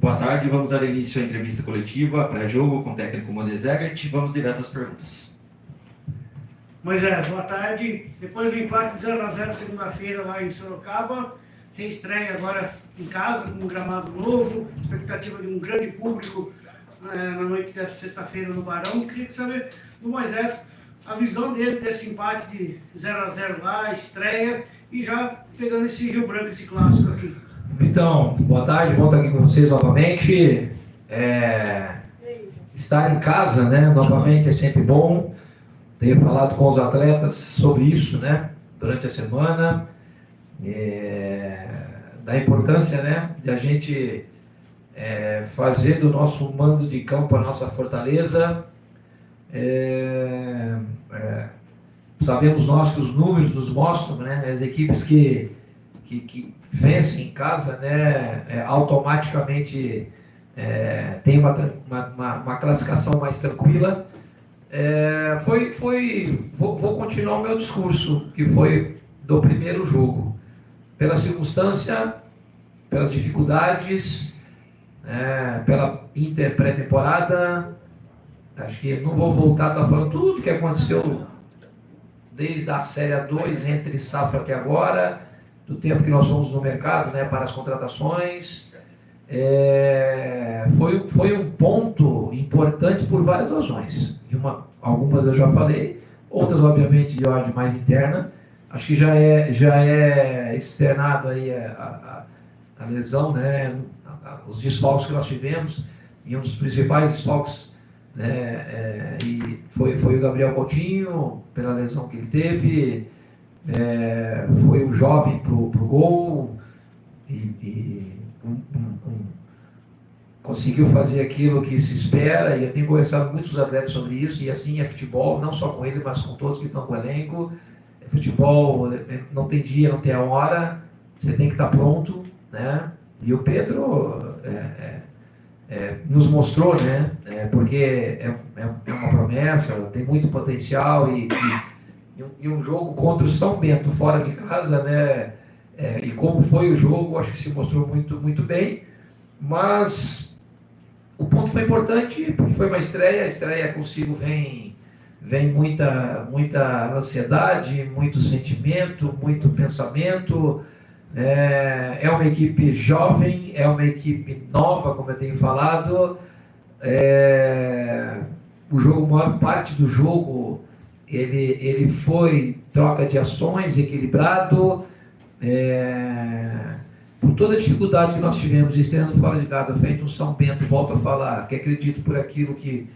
Boa tarde, vamos dar início à entrevista coletiva, pré-jogo com o técnico Moisés Egert. Vamos direto às perguntas. Moisés, boa tarde. Depois do empate 0-0 segunda-feira lá em Sorocaba, reestreia agora em casa, com um gramado novo, expectativa de um grande público na noite dessa sexta-feira no Barão. Queria saber do Moisés a visão dele desse empate de 0-0 lá, estreia, e já pegando esse Rio Branco, esse clássico aqui. Então, boa tarde, bom estar aqui com vocês novamente. Estar em casa, né, novamente é sempre bom. Tenho falado com os atletas sobre isso, né, durante a semana, da importância, né, de a gente fazer do nosso mando de campo a nossa fortaleza. Sabemos nós que os números nos mostram, né, as equipes que vencem em casa, né, automaticamente tem uma classificação mais tranquila. Vou continuar o meu discurso, que foi do primeiro jogo. Pela circunstância, pelas dificuldades, pela pré-temporada, acho que não vou voltar a estar falando tudo que aconteceu desde a Série A2, entre safra até agora, do tempo que nós fomos no mercado, né, para as contratações. Foi um ponto importante por várias razões. Algumas eu já falei, outras obviamente de ordem mais interna. Acho que já é externado aí a lesão, né, os desfalques que nós tivemos, e um dos principais desfalques, né, e foi o Gabriel Coutinho, pela lesão que ele teve. Foi o jovem pro gol e conseguiu fazer aquilo que se espera, e eu tenho conversado com muitos atletas sobre isso, e assim é futebol, não só com ele, mas com todos que estão com o elenco. Futebol não tem dia, não tem a hora, você tem que estar pronto, né? E o Pedro nos mostrou, né? Porque é uma promessa, tem muito potencial, e um jogo contra o São Bento fora de casa, né? E como foi o jogo, acho que se mostrou muito, muito bem. Mas o ponto foi importante, porque foi uma estreia. A estreia consigo vem muita ansiedade, muito sentimento, muito pensamento. É uma equipe jovem, é uma equipe nova, como eu tenho falado. O jogo, maior parte do jogo, ele foi troca de ações, equilibrado. Por toda a dificuldade que nós tivemos, estreando fora de casa, feito um São Bento, volto a falar, que acredito por aquilo que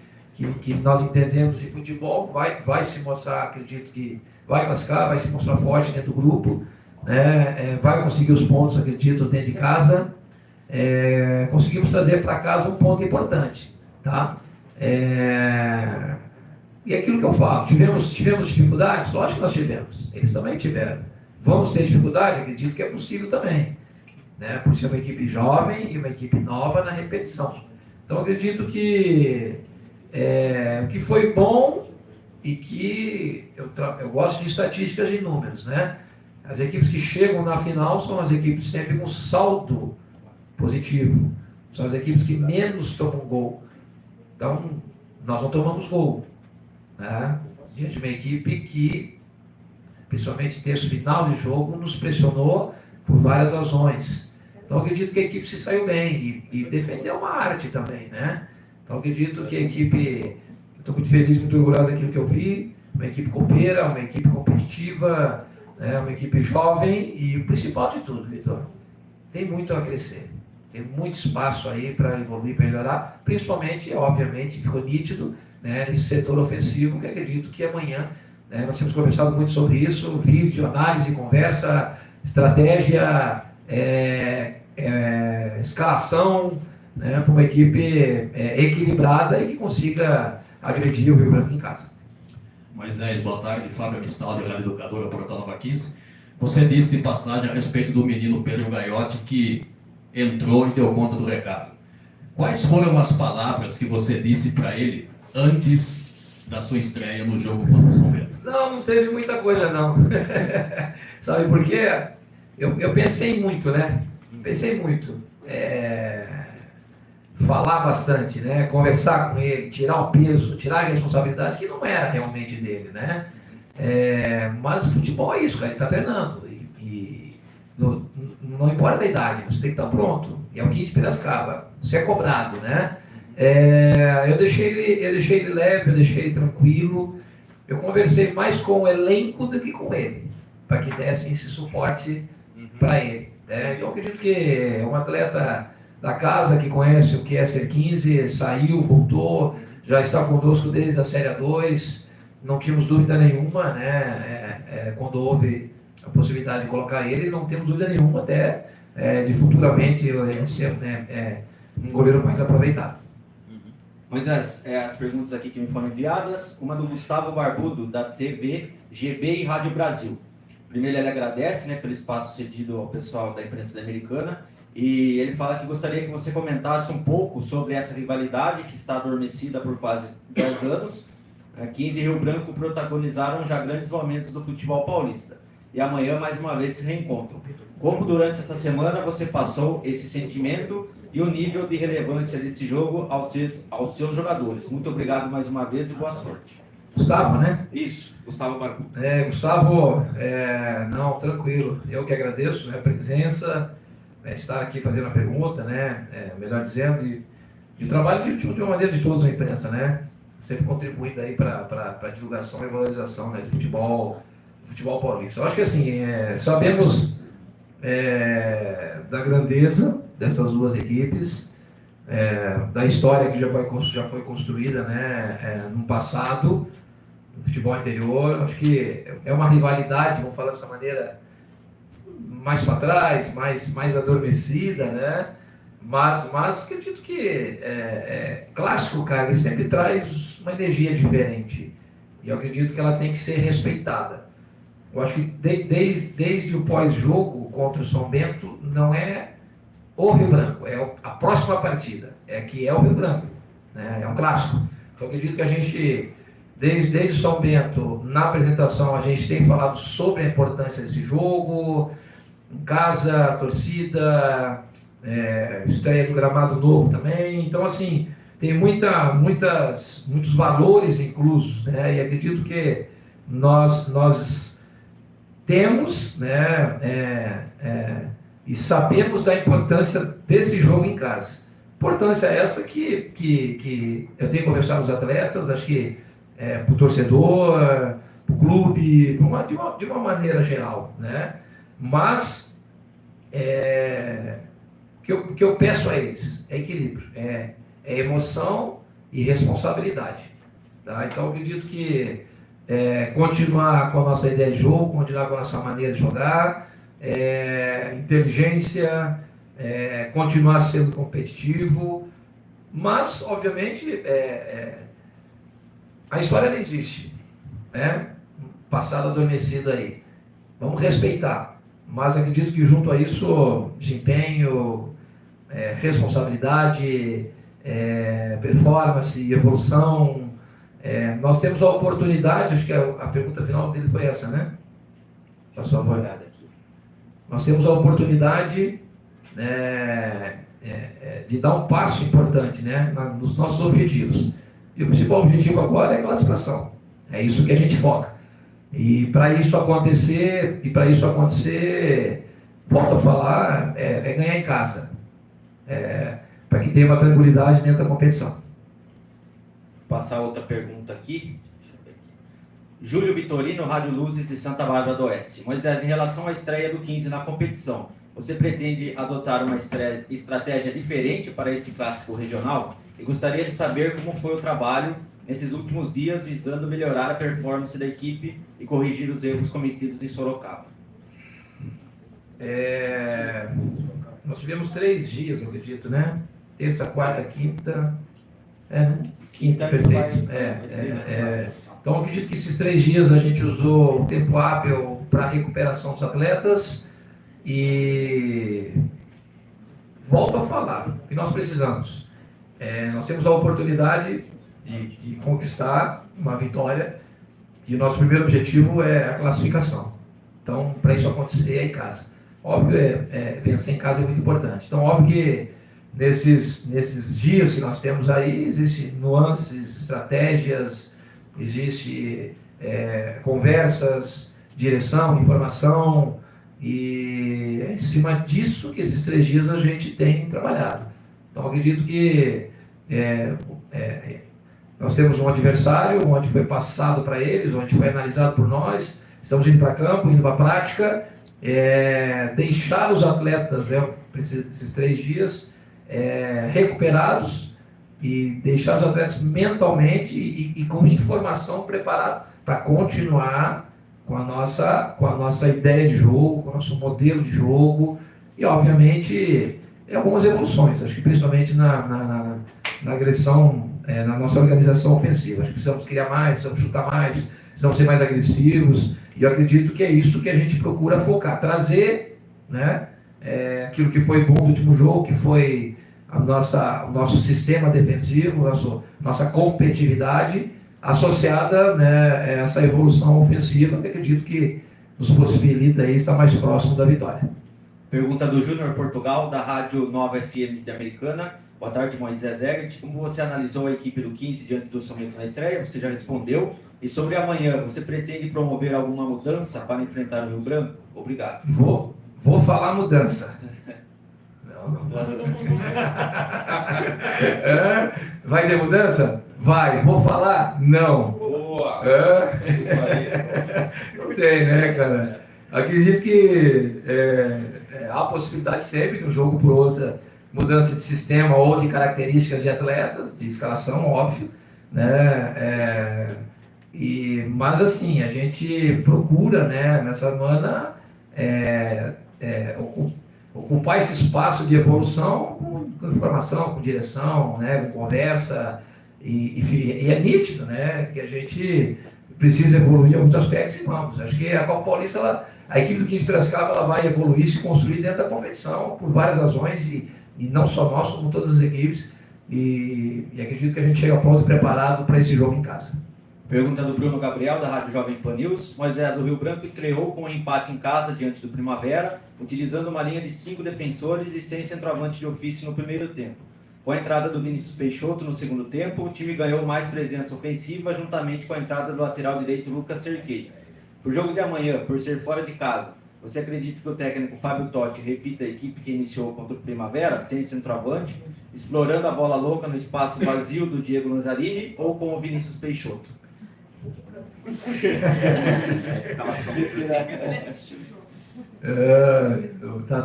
nós entendemos de futebol, vai se mostrar, acredito que vai classificar, vai se mostrar forte dentro do grupo, né? Vai conseguir os pontos, acredito, dentro de casa. Conseguimos trazer para casa um ponto importante, tá? E aquilo que eu falo, tivemos dificuldades? Lógico que nós tivemos, eles também tiveram. Vamos ter dificuldade? Acredito que é possível também, né? Por ser uma equipe jovem e uma equipe nova na repetição. Então acredito que que foi bom, e que eu gosto de estatísticas e números, né? As equipes que chegam na final são as equipes sempre com saldo positivo, são as equipes que menos tomam gol. Então nós não tomamos gol, né? Diante de uma equipe que, principalmente terço final de jogo, nos pressionou por várias razões. Então acredito que a equipe se saiu bem e defendeu uma arte também, né? Então acredito que a equipe, estou muito feliz, muito orgulhoso daquilo que eu vi, uma equipe copeira, uma equipe competitiva, né? Uma equipe jovem, e o principal de tudo, Vitor, tem muito a crescer, tem muito espaço aí para evoluir, para melhorar, principalmente, obviamente, ficou nítido, né, nesse setor ofensivo, que acredito que amanhã, né, nós temos conversado muito sobre isso, vídeo, análise, conversa, estratégia, escalação, né, para uma equipe equilibrada e que consiga agredir o Rio Branco em casa. Moisés, boa tarde. Fábio Amistaldi, Rádio Educadora, Portal Nova 15. Você disse de passagem a respeito do menino Pedro Gaiotti, que entrou e deu conta do recado. Quais foram as palavras que você disse para ele antes da sua estreia no jogo contra o São Bento? Não teve muita coisa, não. Sabe por quê? Eu pensei muito, né? Pensei muito. falar bastante, né? Conversar com ele, tirar o peso, tirar a responsabilidade que não era realmente dele, né? Mas futebol é isso, cara, ele está treinando e não importa a idade, você tem que estar pronto. E é o kit de Piracicaba, você é cobrado, né? Eu deixei ele leve, eu deixei ele tranquilo. Eu conversei mais com o elenco do que com ele, para que dessem esse suporte para ele. Então, eu acredito que é um atleta da casa que conhece o que é ser 15, saiu, voltou, já está conosco desde a Série A2, não tínhamos dúvida nenhuma, né? Quando houve a possibilidade de colocar ele, não temos dúvida nenhuma até de futuramente ele ser um goleiro mais aproveitado. Moisés, as perguntas aqui que me foram enviadas, uma do Gustavo Barbudo, da TV GB e Rádio Brasil. Primeiro, ele agradece, né, pelo espaço cedido ao pessoal da imprensa americana, e ele fala que gostaria que você comentasse um pouco sobre essa rivalidade que está adormecida por quase 10 anos. 15 e Rio Branco protagonizaram já grandes momentos do futebol paulista, e amanhã mais uma vez se reencontram. Como durante essa semana você passou esse sentimento e o nível de relevância desse jogo aos seus jogadores? Muito obrigado mais uma vez e boa sorte. Gustavo, né? Isso, Gustavo Barbudo. Gustavo, não, tranquilo. Eu que agradeço a presença, estar aqui fazendo a pergunta, né? Melhor dizendo, e o trabalho de uma maneira de todos na imprensa, né? Sempre contribuindo aí para a divulgação e valorização, né, de futebol paulista. Eu acho que assim, sabemos da grandeza dessas duas equipes, da história que já foi construída, né, no passado, no futebol anterior. Acho que é uma rivalidade, vamos falar dessa maneira, mais para trás, mais adormecida, né? Mas acredito que clássico, cara, ele sempre traz uma energia diferente. E eu acredito que ela tem que ser respeitada. Eu acho que desde o pós-jogo contra o São Bento, não é o Rio Branco, é a próxima partida, que é o Rio Branco, né? É um clássico. Então eu acredito que a gente, desde o São Bento, na apresentação, a gente tem falado sobre a importância desse jogo, em casa, a torcida, estreia do gramado novo também. Então, assim, tem muitos valores inclusos, né? E acredito que nós temos, né, e sabemos da importância desse jogo em casa. Importância essa que eu tenho conversado com os atletas, acho que para o torcedor, para o clube, de uma maneira geral, né? Mas o que eu peço a eles é equilíbrio, é emoção e responsabilidade, tá? Então eu acredito que continuar com a nossa ideia de jogo, continuar com a nossa maneira de jogar, inteligência, continuar sendo competitivo, mas obviamente a história não existe, né? Passado adormecido aí, vamos respeitar. Mas acredito que junto a isso, desempenho, responsabilidade, performance, evolução, nós temos a oportunidade, acho que a pergunta final dele foi essa, né? Passou a voz. Nós temos a oportunidade de dar um passo importante, né, nos nossos objetivos. E o principal objetivo agora é a classificação. É isso que a gente foca. E para isso acontecer, volto a falar, ganhar em casa, para que tenha uma tranquilidade dentro da competição. Passar outra pergunta aqui. Júlio Vitorino, Rádio Luzes de Santa Bárbara do Oeste. Moisés, em relação à estreia do 15 na competição, você pretende adotar uma estratégia diferente para este clássico regional? E gostaria de saber como foi o trabalho nesses últimos dias, visando melhorar a performance da equipe e corrigir os erros cometidos em Sorocaba. Nós tivemos 3 dias, eu acredito, né? Terça, quarta, quinta. Né? Quinta, perfeito. Então, eu acredito que esses 3 dias a gente usou o tempo hábil para a recuperação dos atletas e volto a falar, o que nós precisamos. Nós temos a oportunidade de conquistar uma vitória e o nosso primeiro objetivo é a classificação. Então, para isso acontecer, é em casa. Óbvio, vencer em casa é muito importante. Então, óbvio que nesses dias que nós temos aí, existem nuances, estratégias, existe conversas, direção, informação, e é em cima disso que esses 3 dias a gente tem trabalhado. Então, acredito que nós temos um adversário, onde foi passado para eles, onde foi analisado por nós, estamos indo para campo, indo para a prática, deixar os atletas, né, esses 3 dias recuperados, e deixar os atletas mentalmente e com informação preparados para continuar com a nossa ideia de jogo, com o nosso modelo de jogo, e obviamente algumas evoluções, acho que principalmente na agressão, na nossa organização ofensiva. Acho que precisamos criar mais, precisamos chutar mais, precisamos ser mais agressivos, e eu acredito que é isso que a gente procura focar, trazer, né, aquilo que foi bom do último jogo, que foi o nosso sistema defensivo, nossa competitividade, associada, né, a essa evolução ofensiva, que acredito que nos possibilita aí estar mais próximo da vitória. Pergunta do Júnior Portugal, da Rádio Nova FM de Americana. Boa tarde, Moisés Egert. Como você analisou a equipe do 15 diante do São Bento na estreia? Você já respondeu. E sobre amanhã, você pretende promover alguma mudança para enfrentar o Rio Branco? Obrigado. Vou falar mudança. Não. Vai ter mudança? Vai. Vou falar? Não. Boa! Não tem, né, cara? Acredito que há possibilidade sempre de um jogo por outra, mudança de sistema ou de características de atletas, de escalação, óbvio, né? Mas assim, a gente procura, né, nessa semana ocupar esse espaço de evolução com informação, com direção, né, com conversa, e é nítido, né, que a gente precisa evoluir em alguns aspectos, e vamos. Acho que a Copa Paulista, a equipe do 15 Piracicaba, ela vai evoluir, se construir dentro da competição por várias razões, e não só nós, como todas as equipes, e acredito que a gente chega pronto e preparado para esse jogo em casa. Pergunta do Bruno Gabriel, da Rádio Jovem Pan News. Moisés, o Rio Branco estreou com um empate em casa diante do Primavera, utilizando uma linha de 5 defensores e sem centroavante de ofício no primeiro tempo. Com a entrada do Vinícius Peixoto no segundo tempo, o time ganhou mais presença ofensiva, juntamente com a entrada do lateral direito Lucas Cerqueira. Para o jogo de amanhã, por ser fora de casa, você acredita que o técnico Fábio Totti repita a equipe que iniciou contra o Primavera, sem centroavante, explorando a bola louca no espaço vazio do Diego Lanzarini, ou com o Vinícius Peixoto?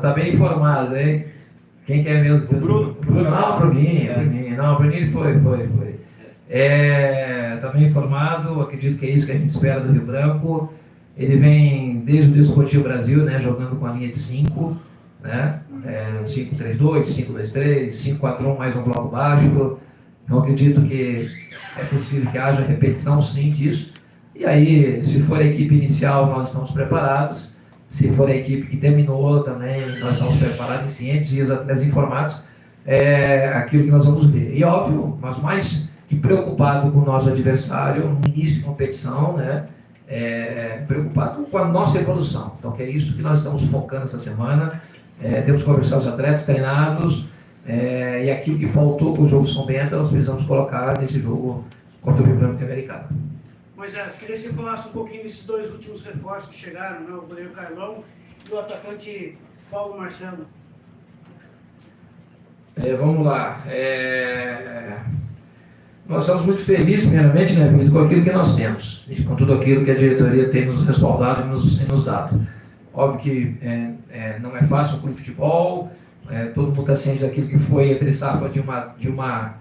Tá bem informado, hein? Quem quer mesmo? O Bruno. Não, o Bruninho. Não, o Bruninho foi. Tá bem informado, acredito que é isso que a gente espera do Rio Branco. Ele vem desde o Desportivo Brasil, né, jogando com a linha de 5, né? 5-3-2, 5-2-3, 5-4-1 mais um bloco baixo. Então acredito que é possível que haja repetição, sim, disso. E aí, se for a equipe inicial, nós estamos preparados. Se for a equipe que terminou também, nós estamos preparados e cientes, e os atletas informados, aquilo que nós vamos ver. E óbvio, mas mais que preocupado com o nosso adversário no início de competição, né? Preocupado com a nossa evolução. Então, que é isso que nós estamos focando essa semana. Temos que conversar os atletas treinados, e aquilo que faltou com o jogo São Bento, nós precisamos colocar nesse jogo contra o Rio Branco Americano. Moisés, queria que você falasse um pouquinho desses 2 últimos reforços que chegaram, né? O goleiro Carlão e o atacante Paulo Marcelo. Vamos lá. Nós estamos muito felizes, primeiramente, né, Vitor, com aquilo que nós temos, e com tudo aquilo que a diretoria tem nos respaldado e nos dado. Óbvio que não é fácil o clube de futebol, todo mundo está ciente daquilo que foi entre safra de uma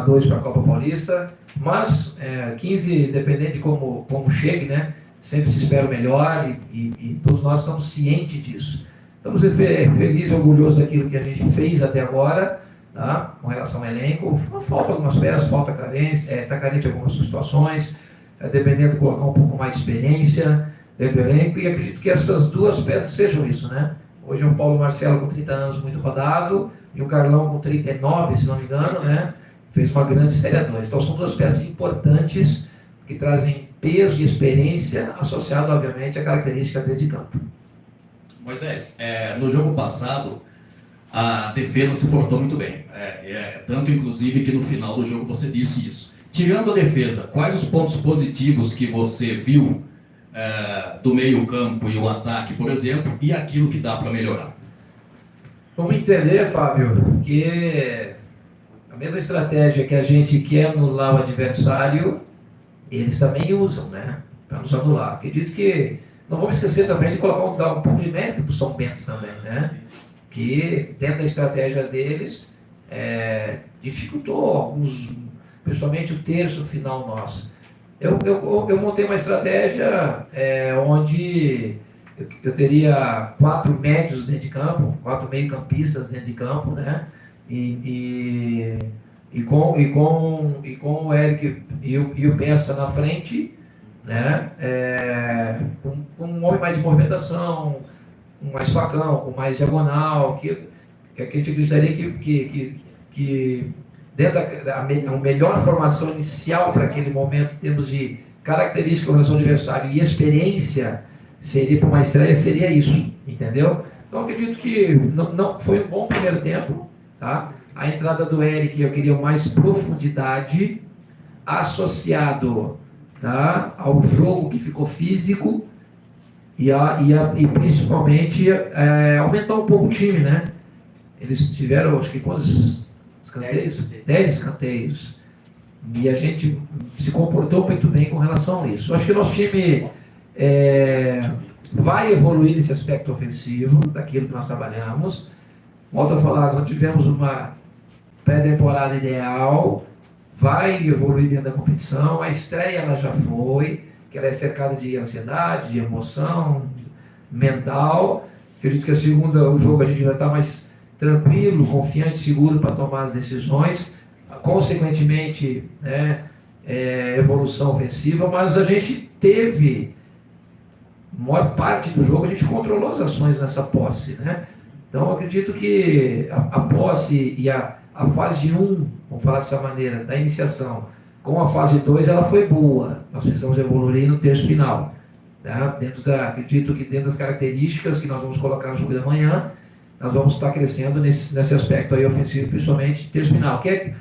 2 para a Copa Paulista, mas 15, dependente de como chegue, né, sempre se espera o melhor, e todos nós estamos cientes disso. Estamos felizes e orgulhosos daquilo que a gente fez até agora, tá? Com relação ao elenco. Falta algumas peças, falta carência, está carente em algumas situações, dependendo de colocar um pouco mais de experiência dentro do elenco, e acredito que essas 2 peças sejam isso, né? Hoje é o Paulo Marcelo com 30 anos muito rodado, e o Carlão com 39, se não me engano, né? Fez uma grande Série A2. Então são 2 peças importantes que trazem peso e experiência associado, obviamente, à característica dentro de campo. Moisés, no jogo passado, a defesa se portou muito bem. Tanto, inclusive, que no final do jogo você disse isso. Tirando a defesa, quais os pontos positivos que você viu do meio-campo e o ataque, por exemplo, e aquilo que dá para melhorar? Vamos entender, Fábio, que a mesma estratégia que a gente quer anular o adversário, eles também usam, né? Para nos anular. Acredito que não vamos esquecer também de dar um pouco de mérito para o São Bento também, né? Que dentro da estratégia deles dificultou alguns, principalmente o terço final nosso. Eu montei uma estratégia onde eu teria 4 médios dentro de campo, 4 meio-campistas dentro de campo, né? E com o Eric e o Bessa na frente, né? Com um homem mais de movimentação, com mais facão, com mais diagonal, que a gente gostaria que dentro da melhor formação inicial para aquele momento, em termos de característica com relação ao adversário e experiência, seria para uma estreia, seria isso, entendeu? Então acredito que não foi um bom primeiro tempo, tá? A entrada do Eric, eu queria mais profundidade, associado, tá, ao jogo que ficou físico e principalmente aumentar um pouco o time, né? Eles tiveram, acho que quantos escanteios? 10 escanteios. E a gente se comportou muito bem com relação a isso. Acho que o nosso time vai evoluir nesse aspecto ofensivo, daquilo que nós trabalhamos. Volto a falar, não tivemos uma pré-temporada ideal, vai evoluir dentro da competição. A estreia ela já foi, que ela é cercada de ansiedade, de emoção mental. Acredito que o jogo a gente vai estar mais tranquilo, confiante, seguro para tomar as decisões. Consequentemente, evolução ofensiva, mas a gente teve, maior parte do jogo, a gente controlou as ações nessa posse, né? Então, acredito que a posse e a fase 1, vamos falar dessa maneira, da iniciação, com a fase 2, ela foi boa. Nós precisamos evoluir no terço final. Tá? Acredito que dentro das características que nós vamos colocar no jogo da manhã, nós vamos estar crescendo nesse aspecto aí ofensivo, principalmente terço final, que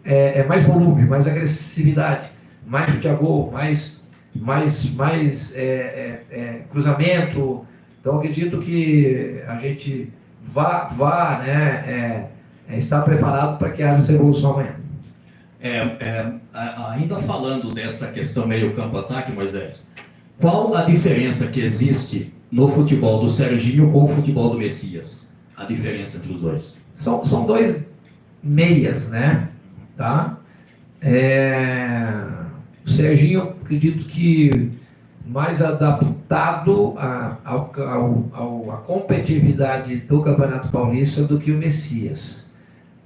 é mais volume, mais agressividade, mais chute a gol, mais cruzamento. Então, acredito que a gente vá estar preparado para que haja essa evolução amanhã. Ainda falando dessa questão meio-campo-ataque, Moisés, qual a diferença que existe no futebol do Serginho com o futebol do Messias? A diferença entre os dois? São dois meias, né? Tá? O Serginho, acredito que mais adaptado à competitividade do Campeonato Paulista do que o Messias.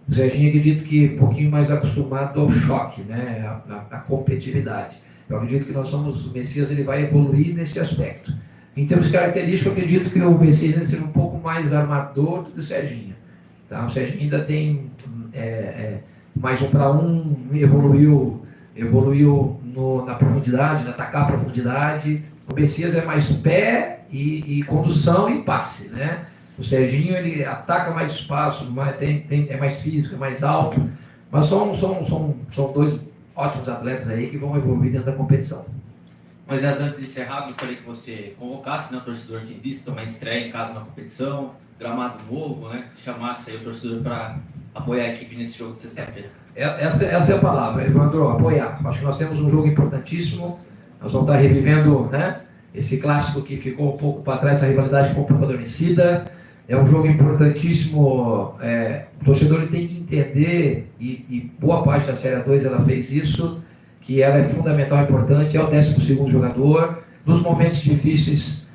O Serginho, acredito que um pouquinho mais acostumado ao choque, né? À competitividade. Eu acredito que o Messias ele vai evoluir nesse aspecto. Em termos de característica, eu acredito que o Messias seja um pouco mais armador do que o Serginho. Tá? O Serginho ainda tem mais 1 para 1, evoluiu na profundidade, atacar a profundidade. O Messias é mais pé e condução e passe, né? O Serginho ele ataca mais espaço, é mais físico, é mais alto, mas são dois ótimos atletas aí que vão evoluir dentro da competição. Mas antes de encerrar, gostaria que você convocasse, né, o torcedor que existe, uma estreia em casa na competição, gramado novo, né? Chamasse aí o torcedor para apoiar a equipe nesse jogo de sexta-feira. Essa é a palavra, Evandro, apoiar. Acho que nós temos um jogo importantíssimo, nós vamos estar revivendo, né, esse clássico que ficou um pouco para trás, essa rivalidade ficou um pouco adormecida. É um jogo importantíssimo, o torcedor ele tem que entender, e boa parte da Série 2 ela fez isso, que ela é fundamental, importante, é o 12º jogador, nos momentos difíceis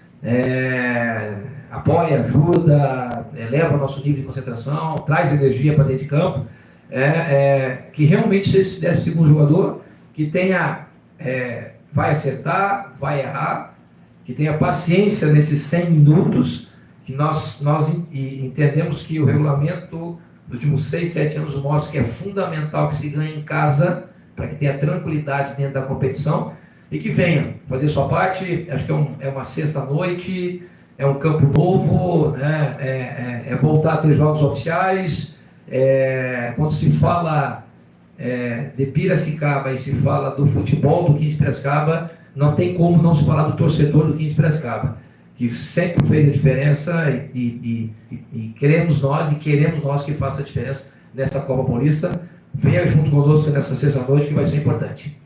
apoia, ajuda, eleva o nosso nível de concentração, traz energia para dentro de campo, que realmente seja esse 12º jogador, que tenha, vai acertar, vai errar, que tenha paciência nesses 100 minutos, que nós entendemos que o regulamento dos últimos 6, 7 anos mostra que é fundamental que se ganhe em casa, para que tenha tranquilidade dentro da competição, e que venha fazer sua parte. Acho que é uma sexta-noite, é um campo novo, né? É voltar a ter jogos oficiais. Quando se fala de Piracicaba e se fala do futebol do 15 de Piracicaba, não tem como não se falar do torcedor do 15 de Piracicaba, que sempre fez a diferença e queremos nós que faça a diferença nessa Copa Paulista. Venha junto conosco nessa sexta-noite, que vai ser importante.